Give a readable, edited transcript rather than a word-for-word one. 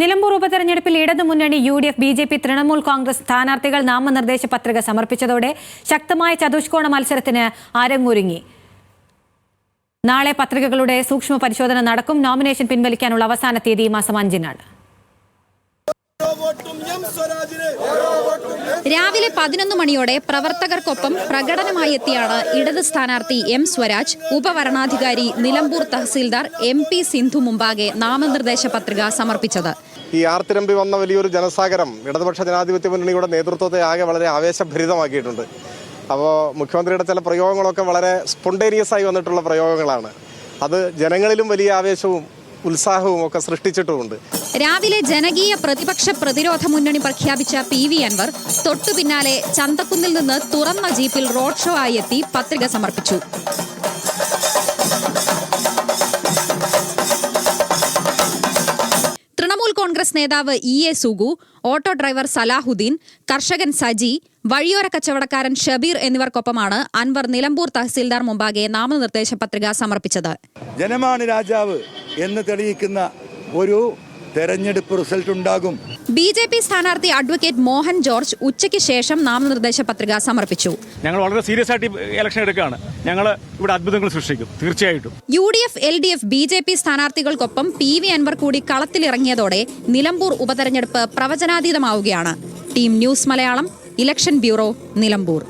നിലമ്പൂർ ഉപതെരഞ്ഞെടുപ്പിൽ ഇടതുമുന്നണി UDF BJP Trinamool Congress സ്ഥാനാർത്ഥികൾ നാമനിർദ്ദേശ പത്രിക സമർപ്പിച്ചതോടെ ശക്തമായ ചതുഷ്കോണ മത്സരത്തിന് അരങ്ങൊരുങ്ങി. നാളെ പത്രികകളുടെ സൂക്ഷ്മ പരിശോധന നടക്കും. നോമിനേഷൻ പിൻവലിക്കാനുള്ള അവസാന തീയതി ഈ മാസം 5-നാണ്. രാവിലെ 11 മണിയോടെ പ്രവർത്തകർക്കൊപ്പം പ്രകടനമായി എത്തിയാണ് ഇടത് സ്ഥാനാർത്ഥി M. സ്വരാജ് ഉപവരണാധികാരി നിലമ്പൂർ തഹസീൽദാർ MP സിന്ധു മുമ്പാകെ നാമനിർദ്ദേശ പത്രിക സമർപ്പിച്ചത്. ഈ ആർത്തിരമ്പി വന്ന വലിയൊരു ജനസാഗരം ഇടതുപക്ഷ ജനാധിപത്യ മുന്നണിയുടെ നേതൃത്വത്തെ ആകെ വളരെ ആവേശഭരിതമാക്കിയിട്ടുണ്ട്. അപ്പോൾ മുഖ്യമന്ത്രിയുടെ ചില പ്രയോഗങ്ങളൊക്കെ വളരെ സ്പോണ്ടേനിയസ് ആയി വന്നിട്ടുള്ള പ്രയോഗങ്ങളാണ്. അത് ജനങ്ങളിലും വലിയ ആവേശവും ഉത്സാഹവും ഒക്കെ സൃഷ്ടിച്ചിട്ടുമുണ്ട്. രാവിലെ ജനകീയ പ്രതിപക്ഷ പ്രതിരോധ മുന്നണി പ്രഖ്യാപിച്ച PV അൻവർ തൊട്ടു പിന്നാലെ ചന്തക്കുന്നിൽ നിന്ന് തുറന്ന ജീപ്പിൽ റോഡ് ഷോ ആയി എത്തി പത്രിക സമർപ്പിച്ചു. തൃണമൂൽ കോൺഗ്രസ് നേതാവ് EA Sugu, auto driver Salahuddin, കർഷകൻ സജി, വഴിയോര കച്ചവടക്കാരൻ ഷബീർ എന്നിവർക്കൊപ്പമാണ് അൻവർ നിലമ്പൂർ തഹസീൽദാർ മുമ്പാകെ നാമനിർദ്ദേശ പത്രിക സമർപ്പിച്ചത്. ജനമാണ് രാജാവ് എന്ന് തെളിയിക്കുന്ന ഒരു തെരഞ്ഞെടുപ്പ് റിസൾട്ട് ഉണ്ടാകും. BJP സ്ഥാനാർത്ഥി അഡ്വക്കേറ്റ് മോഹൻ ജോർജ് ഉച്ചയ്ക്ക് ശേഷം നാമനിർദ്ദേശ പത്രിക സമർപ്പിച്ചു. ഞങ്ങൾ വളരെ സീരിയസ് ആയിട്ട് ഇലക്ഷൻ എടുക്കുകയാണ്. ഞങ്ങൾ ഇവിടെ അത്ഭുതങ്ങൾ സൃഷ്ടിക്കും തീർച്ചയായിട്ടും. UDF LDF BJP സ്ഥാനാർത്ഥികൾക്കൊപ്പം PV Anwar കൂടി കളത്തിലിറങ്ങിയതോടെ നിലമ്പൂർ ഉപതെരഞ്ഞെടുപ്പ് പ്രവചനാതീതമാവുകയാണ്. Team news Malayalam, election bureau, Nilambur.